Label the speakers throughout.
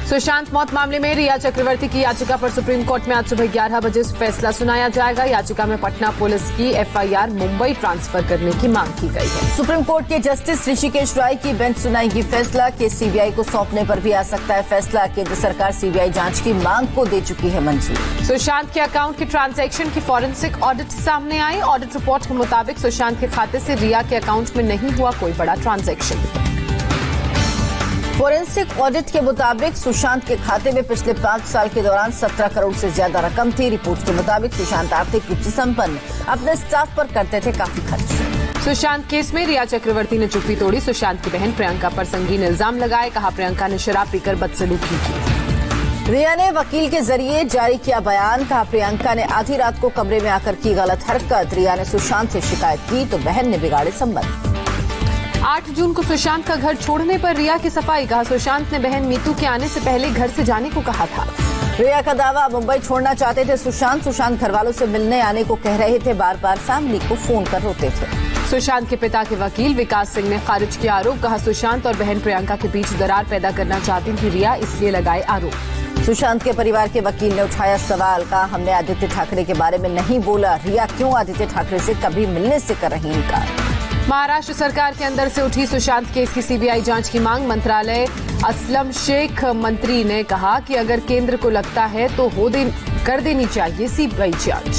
Speaker 1: सुशांत मौत मामले में रिया चक्रवर्ती की याचिका पर सुप्रीम कोर्ट में आज सुबह 11 बजे फैसला सुनाया जाएगा। याचिका में पटना पुलिस की एफआईआर मुंबई ट्रांसफर करने की मांग की गई है।
Speaker 2: सुप्रीम कोर्ट के जस्टिस ऋषिकेश राय की बेंच सुनाएगी फैसला कि सीबीआई को सौंपने पर भी आ सकता है फैसला। केंद्र सरकार सीबीआई जांच की मांग को दे चुकी है मंजूरी।
Speaker 1: सुशांत के अकाउंट की ट्रांजैक्शन की फॉरेंसिक ऑडिट सामने आई। ऑडिट रिपोर्ट के मुताबिक सुशांत के खाते से रिया के अकाउंट में नहीं हुआ कोई बड़ा ट्रांजैक्शन।
Speaker 2: फोरेंसिक ऑडिट के मुताबिक सुशांत के खाते में पिछले 5 साल के दौरान 17 करोड़ से ज्यादा रकम थी। रिपोर्ट के मुताबिक सुशांत आर्थिक रूप से संपन्न, अपने स्टाफ पर करते थे काफी खर्च।
Speaker 1: सुशांत केस में रिया चक्रवर्ती ने चुप्पी तोड़ी। सुशांत की बहन प्रियंका पर संगीन इल्जाम लगाए। कहा प्रियंका ने शराब पीकर बदसलूकी की।
Speaker 2: रिया ने वकील के जरिए जारी किया बयान। कहा प्रियंका ने आधी रात को कमरे में आकर की गलत हरकत। रिया ने सुशांत से शिकायत की तो बहन ने बिगाड़े संबंध।
Speaker 1: 8 जून को सुशांत का घर छोड़ने पर रिया की सफाई। कहा सुशांत ने बहन मीतू के आने से पहले घर से जाने को कहा था।
Speaker 2: रिया का दावा, मुंबई छोड़ना चाहते थे सुशांत घर वालों से मिलने आने को कह रहे थे, बार बार फैमिली को फोन कर रोते थे।
Speaker 1: सुशांत के पिता के वकील विकास सिंह ने खारिज किया आरोप। कहा सुशांत और बहन प्रियंका के बीच दरार पैदा करना चाहती थी रिया, इसलिए लगाए आरोप।
Speaker 2: सुशांत के परिवार के वकील ने उठाया सवाल। कहा हमने आदित्य ठाकरे के बारे में नहीं बोला। रिया क्यों आदित्य ठाकरे से कभी मिलने से कर रही इनकार।
Speaker 1: महाराष्ट्र सरकार के अंदर से उठी सुशांत केस की सीबीआई जांच की मांग। मंत्रालय असलम शेख मंत्री ने कहा कि अगर केंद्र को लगता है तो कर देनी चाहिए सीबीआई जांच।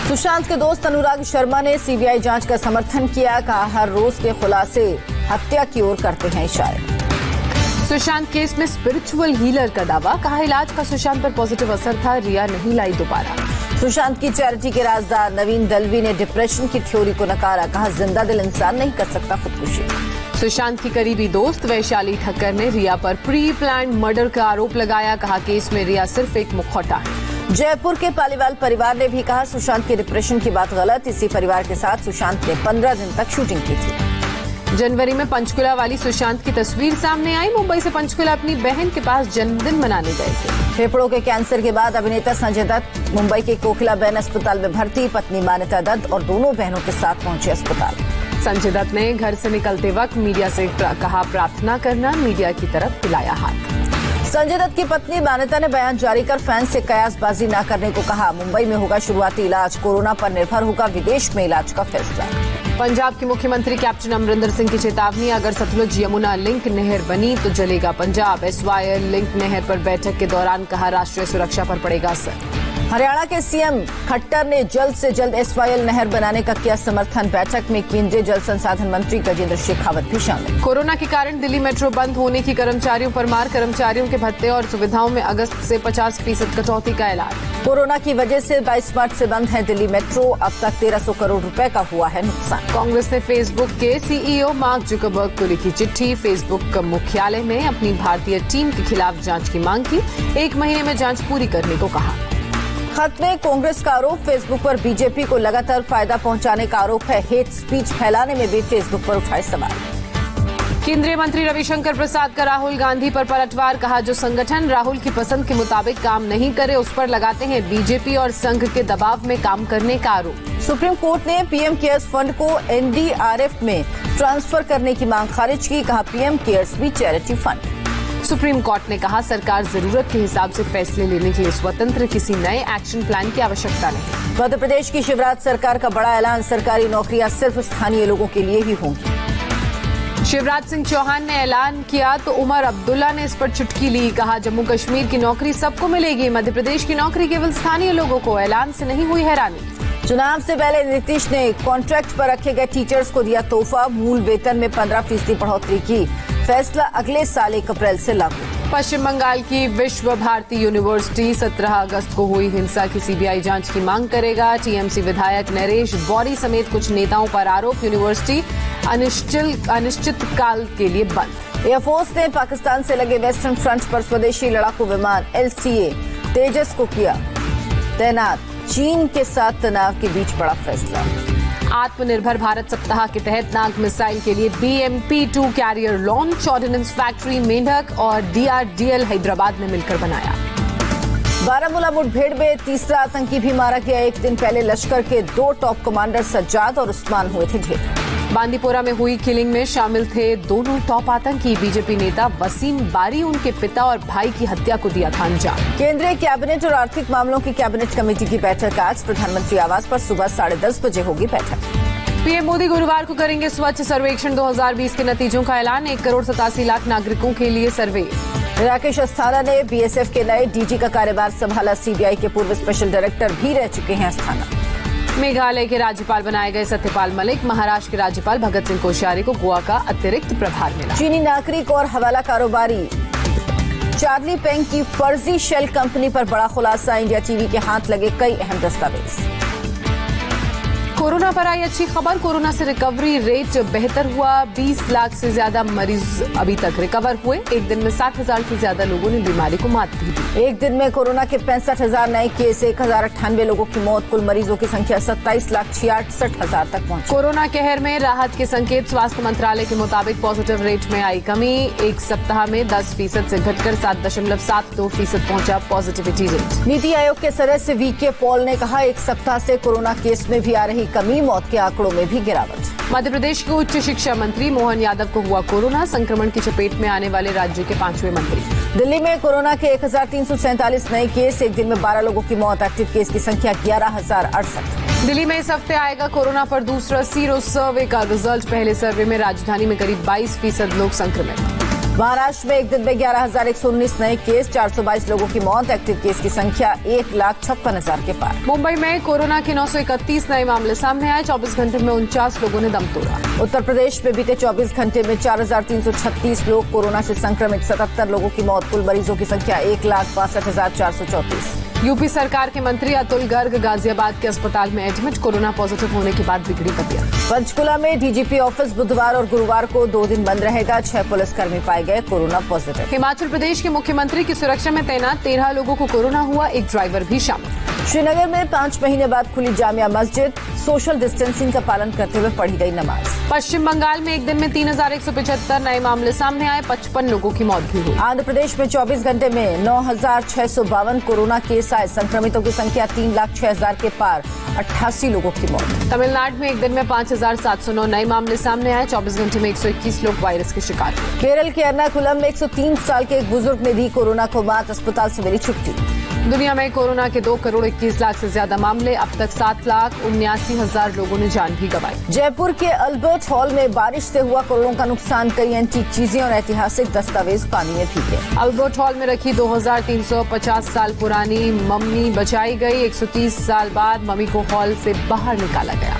Speaker 2: सुशांत के दोस्त अनुराग शर्मा ने सीबीआई जांच का समर्थन किया। कहा हर रोज के खुलासे हत्या की ओर करते हैं इशारे।
Speaker 1: सुशांत केस में स्पिरिचुअल हीलर का दावा। कहा इलाज का सुशांत पर पॉजिटिव असर था, रिया नहीं लाई दोबारा।
Speaker 2: सुशांत की चैरिटी के राजदार नवीन दलवी ने डिप्रेशन की थ्योरी को नकारा। कहा जिंदा दिल इंसान नहीं कर सकता खुदकुशी।
Speaker 1: सुशांत की करीबी दोस्त वैशाली ठक्कर ने रिया पर प्री प्लान मर्डर का आरोप लगाया। कहा केस में रिया सिर्फ एक मुखौटा है।
Speaker 2: जयपुर के पालीवाल परिवार ने भी कहा सुशांत की डिप्रेशन की बात गलत। इसी परिवार के साथ सुशांत ने 15 दिन तक शूटिंग की थी।
Speaker 1: जनवरी में पंचकुला वाली सुशांत की तस्वीर सामने आई। मुंबई से पंचकुला अपनी बहन के पास जन्मदिन मनाने गए थे।
Speaker 2: फेफड़ों के कैंसर के बाद अभिनेता संजय दत्त मुंबई के कोकिलाबेन अस्पताल में भर्ती। पत्नी मान्यता दत्त और दोनों बहनों के साथ पहुंचे अस्पताल।
Speaker 1: संजय दत्त ने घर से निकलते वक्त मीडिया से कहा प्रार्थना करना, मीडिया की तरफ हिलाया हाथ।
Speaker 2: संजय दत्त की पत्नी मान्यता ने बयान जारी कर फैंस से कयासबाजी न करने को कहा। मुंबई में होगा शुरुआती इलाज, कोरोना पर निर्भर होगा विदेश में इलाज का फैसला।
Speaker 1: पंजाब के मुख्यमंत्री कैप्टन अमरिंदर सिंह की चेतावनी। अगर सतलुज यमुना लिंक नहर बनी तो जलेगा पंजाब। एसवाईएल लिंक नहर पर बैठक के दौरान कहा राष्ट्रीय सुरक्षा पर पड़ेगा असर।
Speaker 2: हरियाणा के सीएम खट्टर ने जल्द से जल्द एसवाईएल नहर बनाने का किया समर्थन। बैठक में केंद्रीय जल संसाधन मंत्री गजेंद्र शेखावत भी शामिल।
Speaker 1: कोरोना के कारण दिल्ली मेट्रो बंद होने की कर्मचारियों पर मार। कर्मचारियों के भत्ते और सुविधाओं में अगस्त से 50% कटौती का ऐलान।
Speaker 2: कोरोना की वजह से 22 मार्च से बंद है दिल्ली मेट्रो। अब तक 1300 करोड़ रुपए का हुआ है नुकसान।
Speaker 1: कांग्रेस ने फेसबुक के सीईओ मार्क जुकरबर्ग को लिखी चिट्ठी। फेसबुक मुख्यालय में अपनी भारतीय टीम के खिलाफ जांच की मांग की। 1 महीने में जांच पूरी करने को कहा।
Speaker 2: खत में कांग्रेस का आरोप। फेसबुक पर बीजेपी को लगातार फायदा पहुंचाने का आरोप है। हेट स्पीच फैलाने में भी फेसबुक पर उठाए सवाल।
Speaker 1: केंद्रीय मंत्री रविशंकर प्रसाद का राहुल गांधी पर पलटवार। कहा जो संगठन राहुल की पसंद के मुताबिक काम नहीं करे उस पर लगाते हैं बीजेपी और संघ के दबाव में काम करने का आरोप।
Speaker 2: सुप्रीम कोर्ट ने पीएम केयर्स फंड को एनडीआरएफ में ट्रांसफर करने की मांग खारिज की। कहा पीएम केयर्स भी चैरिटी फंड।
Speaker 1: सुप्रीम कोर्ट ने कहा सरकार जरूरत के हिसाब से फैसले लेने के लिए स्वतंत्र, किसी नए एक्शन प्लान की आवश्यकता नहीं।
Speaker 2: मध्य प्रदेश की शिवराज सरकार का बड़ा ऐलान। सरकारी नौकरियां सिर्फ स्थानीय लोगों के लिए ही होंगी।
Speaker 1: शिवराज सिंह चौहान ने ऐलान किया तो उमर अब्दुल्ला ने इस पर चुटकी ली। कहा जम्मू कश्मीर की नौकरी सबको मिलेगी, मध्य प्रदेश की नौकरी केवल स्थानीय लोगों को। ऐलान से नहीं हुई हैरानी।
Speaker 2: चुनाव से पहले नीतीश ने कॉन्ट्रैक्ट पर रखे गए टीचर्स को दिया तोहफा। मूल वेतन में 15% बढ़ोतरी की। फैसला अगले साल 1 अप्रैल से लागू।
Speaker 1: पश्चिम बंगाल की विश्व भारती यूनिवर्सिटी 17 अगस्त को हुई हिंसा की सीबीआई जांच की मांग करेगा। टीएमसी विधायक नरेश बौरी समेत कुछ नेताओं पर आरोप। यूनिवर्सिटी अनिश्चित काल के लिए बंद।
Speaker 2: एयरफोर्स ने पाकिस्तान से लगे वेस्टर्न फ्रंट पर स्वदेशी लड़ाकू विमान LCA तेजस को किया तैनात। चीन के साथ तनाव के बीच बड़ा फैसला।
Speaker 1: आत्मनिर्भर भारत सप्ताह के तहत नाग मिसाइल के लिए BMP-2 career launch. Ordnance factory मेंढक और DRDL हैदराबाद ने मिलकर बनाया।
Speaker 2: बारामूला मुठभेड़ में तीसरा आतंकी भी मारा गया। एक दिन पहले लश्कर के 2 टॉप कमांडर सज्जाद और उस्मान हुए थे ढेर।
Speaker 1: बांदीपोरा में हुई किलिंग में शामिल थे दोनों टॉप आतंकी। बीजेपी नेता वसीम बारी उनके पिता और भाई की हत्या को दिया था अंजाम।
Speaker 2: केंद्रीय कैबिनेट और आर्थिक मामलों की कैबिनेट कमेटी की बैठक आज। प्रधानमंत्री आवास पर सुबह 10:30 बजे होगी बैठक।
Speaker 1: पीएम मोदी गुरुवार को करेंगे स्वच्छ सर्वेक्षण 2020 के नतीजों का ऐलान। 1,87,00,000 नागरिकों के लिए सर्वे।
Speaker 2: राकेश अस्थाना ने बीएसएफ के नए डीजी का कार्यभार संभाला। सीबीआई के पूर्व स्पेशल डायरेक्टर भी रह चुके हैं अस्थाना।
Speaker 1: मेघालय के राज्यपाल बनाए गए सत्यपाल मलिक। महाराष्ट्र के राज्यपाल भगत सिंह कोश्यारी को गोवा का अतिरिक्त प्रभार मिला।
Speaker 2: चीनी नागरिक और हवाला कारोबारी चार्ली पेंग की फर्जी शेल कंपनी पर बड़ा खुलासा। इंडिया टीवी के हाथ लगे कई अहम दस्तावेज।
Speaker 1: कोरोना पर आई अच्छी खबर। कोरोना से रिकवरी रेट बेहतर हुआ। 20 लाख से ज्यादा मरीज अभी तक रिकवर हुए। एक दिन में 60,000 से ज्यादा लोगों ने बीमारी को मात दी थी।
Speaker 2: एक दिन में कोरोना के 65,000 नए केस, 1,098 लोगों की मौत। कुल मरीजों की संख्या 27,66,000 तक पहुंची।
Speaker 1: कोरोना कहर में राहत के संकेत। स्वास्थ्य मंत्रालय के मुताबिक पॉजिटिव रेट में आई कमी। एक सप्ताह में 10% से घटकर 7.72% पहुंचा पॉजिटिविटी रेट।
Speaker 2: नीति आयोग के सदस्य वीके पॉल ने कहा, एक सप्ताह से कोरोना केस में भी आ रही कमी, मौत के आंकड़ों में भी गिरावट।
Speaker 1: मध्य प्रदेश के उच्च शिक्षा मंत्री मोहन यादव को हुआ कोरोना। संक्रमण की चपेट में आने वाले राज्य के 5वें मंत्री।
Speaker 2: दिल्ली में कोरोना के 1,347 नए केस। एक दिन में 12 लोगों की मौत। एक्टिव केस की संख्या 11,068।
Speaker 1: दिल्ली में इस हफ्ते आएगा कोरोना पर दूसरा सीरो सर्वे का रिजल्ट। पहले सर्वे में राजधानी में करीब 22% लोग संक्रमित।
Speaker 2: महाराष्ट्र में एक दिन में 11,119 नए केस, 422 लोगों की मौत। एक्टिव केस की संख्या 1,56,000 के पार।
Speaker 1: मुंबई में कोरोना के 931 नए मामले सामने आए। 24 घंटे में 49 लोगों ने दम तोड़ा।
Speaker 2: उत्तर प्रदेश में बीते 24 घंटे में 4,336 लोग कोरोना से संक्रमित। 77 लोगों की मौत। कुल मरीजों की संख्या 1,62,434।
Speaker 1: यूपी सरकार के मंत्री अतुल गर्ग गाजियाबाद के अस्पताल में एडमिट। कोरोना पॉजिटिव होने के बाद बिगड़ी तबीयत।
Speaker 2: पंचकुला में डीजीपी ऑफिस बुधवार और गुरुवार को 2 दिन बंद रहेगा। 6 पुलिसकर्मी पाए गए कोरोना पॉजिटिव।
Speaker 1: हिमाचल प्रदेश के मुख्यमंत्री की सुरक्षा में तैनात 13 लोगों को कोरोना हुआ। एक ड्राइवर भी शामिल।
Speaker 2: श्रीनगर में 5 महीने बाद खुली जामिया मस्जिद। सोशल डिस्टेंसिंग का पालन करते हुए पढ़ी गई नमाज।
Speaker 1: पश्चिम बंगाल में एक दिन में 3,175 नए मामले सामने आए। 55 लोगों की मौत भी हुई।
Speaker 2: आंध्र प्रदेश में 24 घंटे में 9,652 कोरोना केस आए। संक्रमितों की संख्या 3,06,000 के पार। 88 लोगों की मौत।
Speaker 1: तमिलनाडु में एक दिन में 5,709 नए मामले सामने आए। 24 घंटे में 121 लोग वायरस के शिकार हुए।
Speaker 2: केरल के एर्नाकुलम में 103 साल के एक बुजुर्ग ने दी कोरोना को मात। अस्पताल से मिली छुट्टी।
Speaker 1: दुनिया में कोरोना के 2,21,00,000 से ज्यादा मामले। अब तक 7,79,000 लोगों ने जान भी गंवाई।
Speaker 2: जयपुर के अल्बर्ट हॉल में बारिश से हुआ करोड़ों का नुकसान। कई एंटीक चीजें और ऐतिहासिक दस्तावेज पानी में भीगे।
Speaker 1: अल्बर्ट हॉल में रखी 2,350 साल पुरानी मम्मी बचाई गई। 130 साल बाद मम्मी को हॉल से बाहर निकाला गया।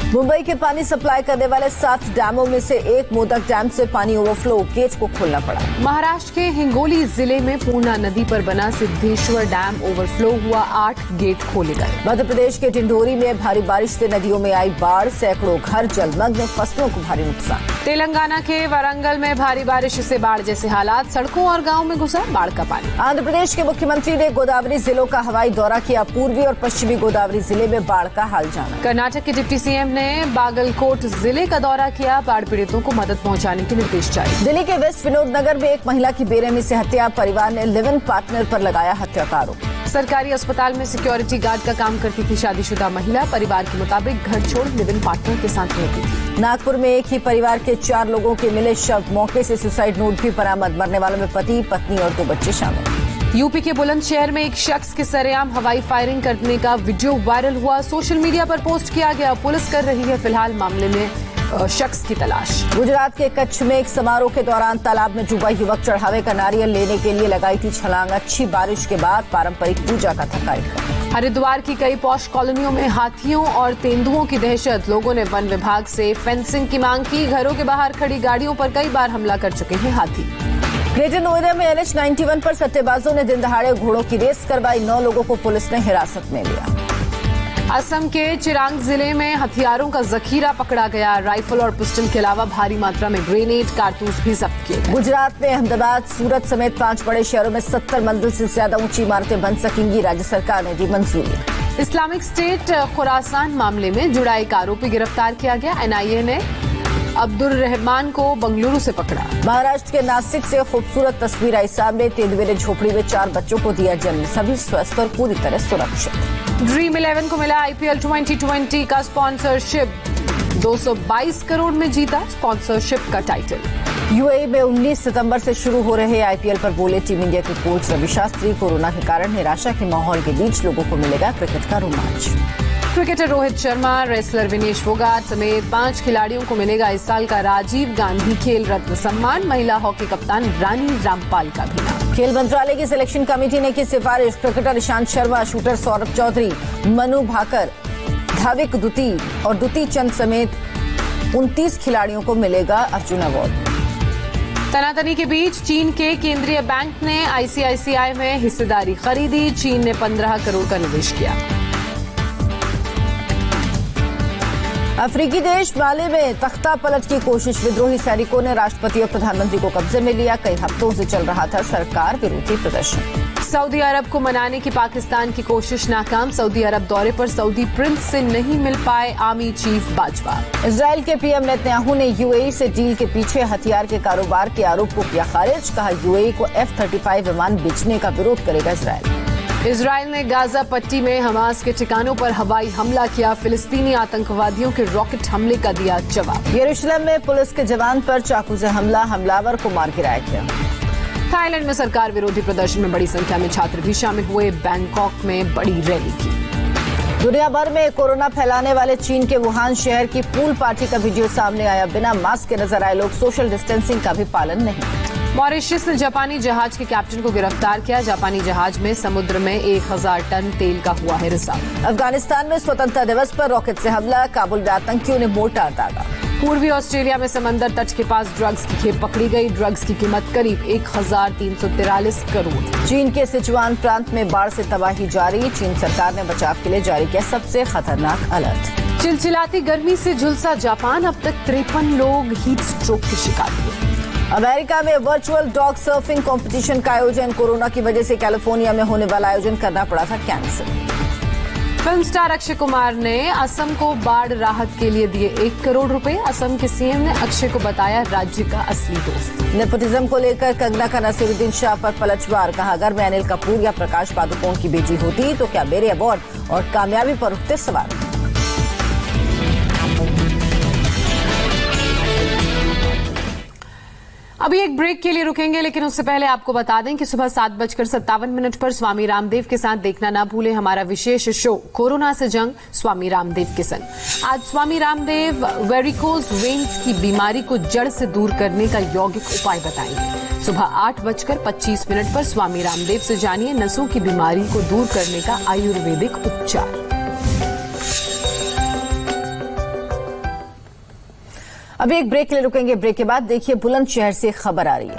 Speaker 2: मुंबई के पानी सप्लाई करने वाले 7 डैमों में से एक मोदक डैम से पानी ओवरफ्लो, गेट को खोलना पड़ा।
Speaker 1: महाराष्ट्र के हिंगोली जिले में पूर्णा नदी पर बना सिद्धेश्वर डैम ओवरफ्लो हुआ। 8 गेट खोले गए।
Speaker 2: मध्य प्रदेश के टिंडोरी में भारी बारिश से नदियों में आई बाढ़। सैकड़ों घर जलमग्न, फसलों को भारी नुकसान।
Speaker 1: तेलंगाना के वारंगल में भारी बारिश से बाढ़ जैसे हालात। सड़कों और गांव में घुसा बाढ़ का पानी।
Speaker 2: आंध्र प्रदेश के मुख्यमंत्री ने गोदावरी जिलों का हवाई दौरा किया। पूर्वी और पश्चिमी गोदावरी जिले में बाढ़ का हाल जाना।
Speaker 1: कर्नाटक के डिप्टी सीएम ने बागलकोट जिले का दौरा किया। बाढ़ पीड़ितों को मदद पहुंचाने के निर्देश जारी।
Speaker 2: दिल्ली के वेस्ट विनोद नगर में एक महिला की बेरहमी से हत्या। परिवार ने लिव इन पार्टनर पर लगाया हत्या का आरोप।
Speaker 1: सरकारी अस्पताल में सिक्योरिटी गार्ड का काम करती थी शादीशुदा महिला। परिवार के मुताबिक घर छोड़ लिव इन पार्टनर के साथ रहती थी।
Speaker 2: नागपुर में एक ही परिवार के 4 लोगों के मिले शव। मौके से सुसाइड नोट भी बरामद। मरने वालों में पति, पत्नी और 2 बच्चे शामिल।
Speaker 1: यूपी के बुलंदशहर में एक शख्स के सरेआम हवाई फायरिंग करने का वीडियो वायरल हुआ। सोशल मीडिया पर पोस्ट किया गया। पुलिस कर रही है फिलहाल मामले में शख्स की तलाश।
Speaker 2: गुजरात के कच्छ में एक समारोह के दौरान तालाब में डूबा युवक चढ़ावे का नारियल लेने के लिए लगाई थी छलांग। अच्छी बारिश के बाद पारंपरिक पूजा का था कार्यक्रम।
Speaker 1: हरिद्वार की कई पॉश कॉलोनियों में हाथियों और तेंदुओं की दहशत। लोगों ने वन विभाग से फेंसिंग की मांग की। घरों के बाहर खड़ी गाड़ियों पर कई बार हमला कर चुके हैं हाथी।
Speaker 2: ग्रेटर नोएडा में NH-91 पर सट्टेबाजों ने दिन दहाड़े घोड़ों की रेस करवाई। 9 लोगों को पुलिस ने हिरासत में लिया।
Speaker 1: असम के चिरांग जिले में हथियारों का जखीरा पकड़ा गया। राइफल और पिस्टल के अलावा भारी मात्रा में ग्रेनेड, कारतूस भी जब्त किए गए।
Speaker 2: गुजरात में अहमदाबाद, सूरत समेत 5 बड़े शहरों में 70 मंजिल से ज्यादा ऊंची इमारतें बन सकेंगी। राज्य सरकार ने दी मंजूरी।
Speaker 1: इस्लामिक स्टेट खुरासान मामले में जुड़ा एक आरोपी गिरफ्तार किया गया। NIA ने अब्दुल रहमान को बंगलुरु से पकड़ा।
Speaker 2: महाराष्ट्र के नासिक से खूबसूरत तस्वीर आई सामने। तेंदुए ने झोपड़ी में 4 बच्चों को दिया जन्म। सभी स्वस्थ और पूरी तरह सुरक्षित।
Speaker 1: ड्रीम 11 को मिला IPL 2020 का स्पॉन्सरशिप। 222 करोड़ में जीता स्पॉन्सरशिप का टाइटल।
Speaker 2: यूएई में 19 सितंबर से शुरू हो रहे आईपीएल पर बोले टीम इंडिया के कोच रवि शास्त्री, कोरोना के कारण निराशा के माहौल के बीच लोगों को मिलेगा क्रिकेट का रोमांच।
Speaker 1: क्रिकेटर रोहित शर्मा, रेसलर विनेश फोगाट समेत 5 खिलाड़ियों को मिलेगा इस साल का राजीव गांधी खेल रत्न सम्मान। महिला हॉकी कप्तान रानी रामपाल का भी नाम।
Speaker 2: खेल मंत्रालय की सिलेक्शन कमेटी ने की सिफारिश, क्रिकेटर ईशांत शर्मा, शूटर सौरभ चौधरी, मनु भाकर, धाविक दुती और दुती चंद समेत 29 खिलाड़ियों को मिलेगा अर्जुन अवार्ड।
Speaker 1: तनातनी के बीच चीन के केंद्रीय बैंक ने आईसीआईसीआई में हिस्सेदारी खरीदी। चीन ने 15 करोड़ का निवेश किया।
Speaker 2: अफ्रीकी देश माली में तख्ता पलट की कोशिश, विद्रोही सैनिकों ने राष्ट्रपति और प्रधानमंत्री को कब्जे में लिया। कई हफ्तों से चल रहा था सरकार विरोधी प्रदर्शन।
Speaker 1: सऊदी अरब को मनाने की पाकिस्तान की कोशिश नाकाम। सऊदी अरब दौरे पर सऊदी प्रिंस से नहीं मिल पाए आर्मी चीफ बाजवा।
Speaker 2: इजरायल के पीएम नेतन्याहू ने यूएई से डील के पीछे हथियार के कारोबार के आरोप को किया खारिज। कहा यूएई को F-35 विमान बेचने का विरोध करेगा इजरायल।
Speaker 1: इजरायल ने गाजा पट्टी में हमास के ठिकानों पर हवाई हमला किया। फिलिस्तीनी आतंकवादियों के रॉकेट हमले का दिया जवाब।
Speaker 2: यरूशलेम में पुलिस के जवान पर चाकू से हमला, हमलावर को मार गिराया गया।
Speaker 1: थाईलैंड में सरकार विरोधी प्रदर्शन में बड़ी संख्या में छात्र भी शामिल हुए। बैंकॉक में बड़ी रैली की।
Speaker 2: दुनिया भर में कोरोना फैलाने वाले चीन के वुहान शहर की पूल पार्टी का वीडियो सामने आया। बिना मास्क के नजर आए लोग, सोशल डिस्टेंसिंग का भी पालन नहीं।
Speaker 1: मॉरिशस ने जापानी जहाज के कैप्टन को गिरफ्तार किया। जापानी जहाज में समुद्र में 1000 टन तेल का हुआ है रिसाव।
Speaker 2: अफगानिस्तान में स्वतंत्रता दिवस पर रॉकेट से हमला, काबुल में आतंकियों ने मोर्टार दागा।
Speaker 1: पूर्वी ऑस्ट्रेलिया में समंदर तट के पास ड्रग्स की खेप पकड़ी गई। ड्रग्स की कीमत करीब 1343 करोड़।
Speaker 2: चीन के सिचुआन प्रांत में बाढ़ से तबाही जारी। चीन सरकार ने बचाव के लिए जारी किया सबसे खतरनाक अलर्ट।
Speaker 1: चिलचिलाती गर्मी से झुलसा जापान, अब तक 53 लोग हीट स्ट्रोक के शिकार हुए।
Speaker 2: अमेरिका में वर्चुअल डॉग सर्फिंग कंपटीशन का आयोजन, कोरोना की वजह से कैलिफोर्निया में होने वाला आयोजन करना पड़ा था cancel.
Speaker 1: Film star Akshay Kumar ने असम को बाढ़ राहत के लिए दिए 1 करोड़ रुपए। असम के सीएम ने अक्षय को बताया राज्य का असली दोस्त।
Speaker 2: नेपोटिज्म को लेकर कंगना का नसीरुद्दीन शाह पर पलटवार, कहा अगर मैं अनिल कपूर या प्रकाश पादुकोण की बेटी होती तो क्या मेरे अवार्ड और कामयाबी पर उठते सवाल।
Speaker 1: अभी एक ब्रेक के लिए रुकेंगे, लेकिन उससे पहले आपको बता दें कि सुबह 7:57 पर स्वामी रामदेव के साथ देखना ना भूलें हमारा विशेष शो कोरोना से जंग स्वामी रामदेव के संग। आज स्वामी रामदेव वेरिकोज वेन्स की बीमारी को जड़ से दूर करने का यौगिक उपाय बताएंगे। सुबह 8:25 पर स्वामी रामदेव से जानिए नसों की बीमारी को दूर करने का आयुर्वेदिक उपचार।
Speaker 2: अभी एक ब्रेक के लिए रुकेंगे। ब्रेक के बाद देखिए बुलंदशहर से खबर आ रही है।